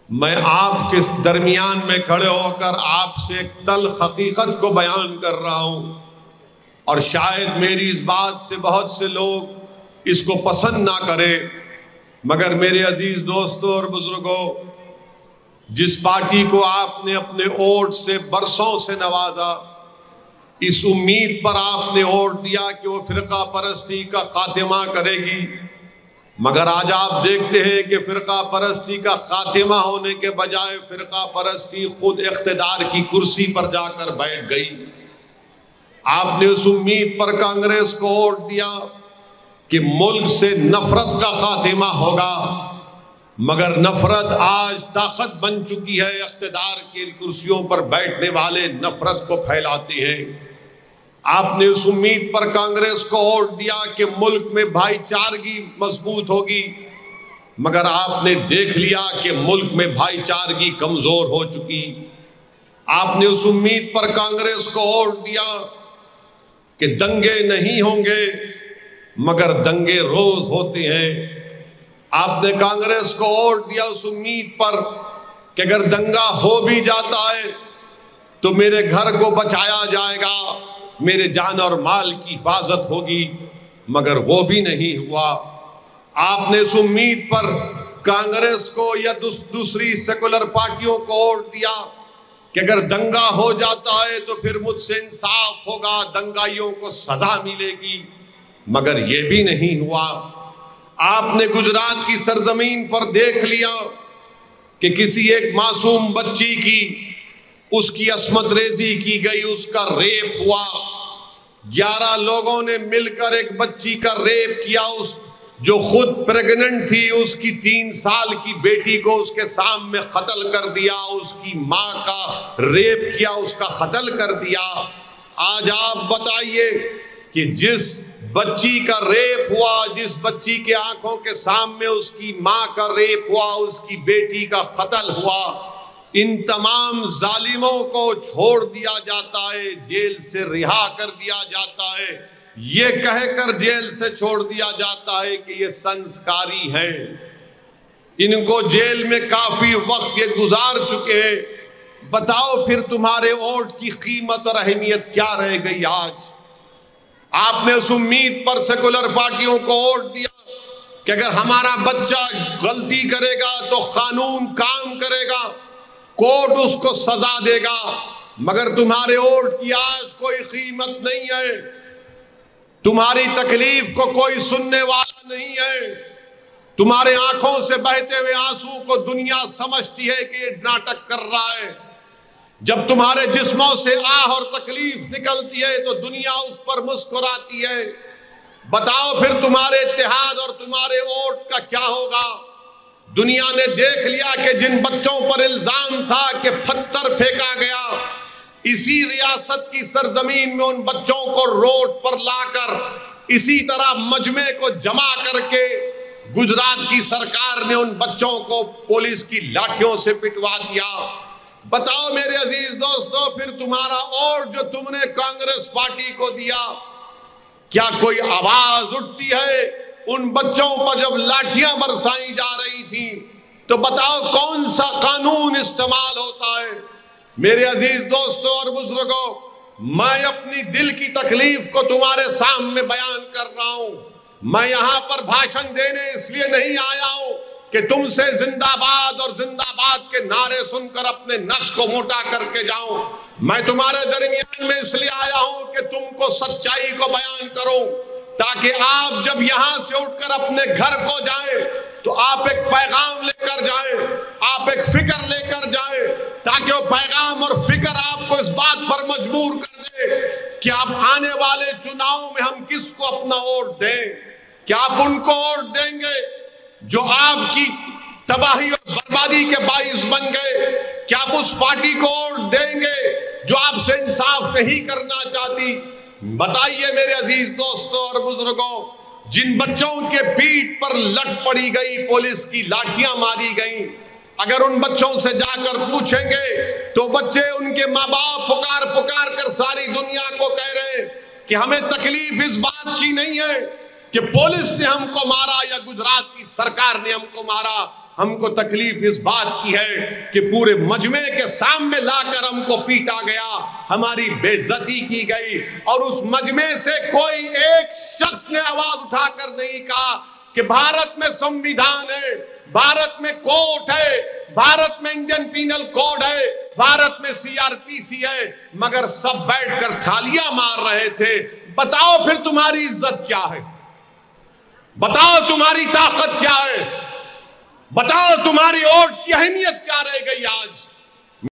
میں آپ کے درمیان میں کھڑے ہو کر آپ سے ایک تلخ حقیقت کو بیان کر رہا ہوں، اور شاید میری اس بات سے بہت سے لوگ اس کو پسند نہ کرے، مگر میرے عزیز دوستوں اور بزرگوں، جس پارٹی کو آپ نے اپنے ووٹ سے برسوں سے نوازا، اس امید پر آپ نے ووٹ دیا کہ وہ فرقہ پرستی کا خاتمہ کرے گی، مگر آج آپ دیکھتے ہیں کہ فرقہ پرستی کا خاتمہ ہونے کے بجائے فرقہ پرستی خود اقتدار کی کرسی پر جا کر بیٹھ گئی۔ آپ نے اس امید پر کانگریس کو ووٹ دیا کہ ملک سے نفرت کا خاتمہ ہوگا، مگر نفرت آج طاقت بن چکی ہے، اقتدار کی کرسیوں پر بیٹھنے والے نفرت کو پھیلاتے ہیں۔ آپ نے اس امید پر کانگریس کو ووٹ دیا کہ ملک میں بھائی چارگی مضبوط ہوگی، مگر آپ نے دیکھ لیا کہ ملک میں بھائی چارگی کمزور ہو چکی۔ آپ نے اس امید پر کانگریس کو ووٹ دیا کہ دنگے نہیں ہوں گے، مگر دنگے روز ہوتے ہیں۔ آپ نے کانگریس کو ووٹ دیا اس امید پر کہ اگر دنگا ہو بھی جاتا ہے تو میرے گھر کو بچایا جائے گا، میرے جان اور مال کی حفاظت ہوگی، مگر وہ بھی نہیں ہوا۔ آپ نے اس امید پر کانگریس کو یا دوسری سیکولر پارٹیوں کو ووٹ دیا کہ اگر دنگا ہو جاتا ہے تو پھر مجھ سے انصاف ہوگا، دنگائیوں کو سزا ملے گی، مگر یہ بھی نہیں ہوا۔ آپ نے گجرات کی سرزمین پر دیکھ لیا کہ کسی ایک معصوم بچی کی اس کی عصمت ریزی کی گئی، اس کا ریپ ہوا۔ 11 لوگوں نے مل کر ایک بچی کا ریپ کیا، اس جو خود پریگننٹ تھی، اس کی 3 سال کی بیٹی کو اس کے سامنے قتل کر دیا، اس کی ماں کا ریپ کیا، اس کا قتل کر دیا۔ آج آپ بتائیے کہ جس بچی کا ریپ ہوا، جس بچی کے آنکھوں کے سامنے اس کی ماں کا ریپ ہوا، اس کی بیٹی کا قتل ہوا، ان تمام ظالموں کو چھوڑ دیا جاتا ہے، جیل سے رہا کر دیا جاتا ہے، یہ کہہ کر جیل سے چھوڑ دیا جاتا ہے کہ یہ سنسکاری ہیں۔ ان کو جیل میں کافی وقت یہ گزار چکے ہیں، بتاؤ پھر تمہارے ووٹ کی قیمت اور اہمیت کیا رہ گئی آج؟ آپ نے اس امید پر سیکولر پارٹیوں کو ووٹ دیا کہ اگر ہمارا بچہ غلطی کرے گا تو قانون کام کرے گا، کورٹ اس کو سزا دے گا، مگر تمہارے ووٹ کی آج کوئی قیمت نہیں ہے، تمہاری تکلیف کو کوئی سننے والا نہیں ہے، تمہارے آنکھوں سے بہتے ہوئے آنسو کو دنیا سمجھتی ہے کہ یہ ناٹک کر رہا ہے۔ جب تمہارے جسموں سے آہ اور تکلیف نکلتی ہے تو دنیا اس پر مسکراتی ہے۔ بتاؤ پھر تمہارے اتحاد اور تمہارے ووٹ کا کیا ہوگا؟ دنیا نے دیکھ لیا کہ جن بچوں پر الزام تھا کہ پتھر پھینکا گیا، اسی ریاست کی سرزمین میں ان بچوں کو روڈ پر لا کر اسی طرح مجمع کو جمع کر کے گجرات کی سرکار نے ان بچوں کو پولیس کی لاٹھیوں سے پٹوا دیا۔ بتاؤ میرے عزیز دوستو، پھر تمہارا ووٹ جو تم نے کانگریس پارٹی کو دیا، کیا کوئی آواز اٹھتی ہے؟ ان بچوں پر جب لاٹھیاں برسائی جا رہی تھیں تو بتاؤ کون سا قانون استعمال ہوتا ہے؟ میرے عزیز دوستو اور بزرگوں، میں اپنی دل کی تکلیف کو تمہارے سامنے بیان کر رہا ہوں۔ میں یہاں پر بھاشن دینے اس لیے نہیں آیا ہوں کہ تم سے زندہ باد اور زندہ باد کے نعرے سن کر اپنے نفس کو موٹا کر کے جاؤں۔ میں تمہارے درمیان میں اس لیے آیا ہوں کہ تم کو سچائی کو بیان کروں، تاکہ آپ جب یہاں سے اٹھ کر اپنے گھر کو جائیں تو آپ ایک پیغام لے کر جائیں، آپ ایک فکر لے کر جائیں، تاکہ وہ پیغام اور فکر آپ کو اس بات پر مجبور کر دے کہ آپ آنے والے چناؤں میں ہم کس کو اپنا ووٹ دیں۔ کیا آپ ان کو ووٹ دیں گے جو آپ کی تباہی اور بربادی کے باعث بن گئے؟ کیا آپ اس پارٹی کو ووٹ دیں گے جو آپ سے انصاف نہیں کرنا چاہتی؟ بتائیے میرے عزیز دوستوں اور بزرگوں، جن بچوں کے پیٹھ پر لٹ پڑی گئی، پولیس کی لاٹھیاں ماری گئیں، اگر ان بچوں سے جا کر پوچھیں گے تو بچے ان کے ماں باپ پکار پکار کر ساری دنیا کو کہہ رہے ہیں کہ ہمیں تکلیف اس بات کی نہیں ہے کہ پولیس نے ہم کو مارا یا گجرات کی سرکار نے ہم کو مارا، ہم کو تکلیف اس بات کی ہے کہ پورے مجمع کے سامنے لا کر ہم کو پیٹا گیا، ہماری بے عزتی کی گئی، اور اس مجمع سے کوئی ایک شخص نے آواز اٹھا کر نہیں کہا کہ بھارت میں سمویدھان ہے، بھارت میں کورٹ ہے، بھارت میں انڈین پینل کوڈ ہے، بھارت میں CRPC ہے، مگر سب بیٹھ کر تھالیاں مار رہے تھے۔ بتاؤ پھر تمہاری عزت کیا ہے؟ بتاؤ تمہاری طاقت کیا ہے؟ بتاؤ تمہاری ووٹ کی اہمیت کیا رہ گئی آج؟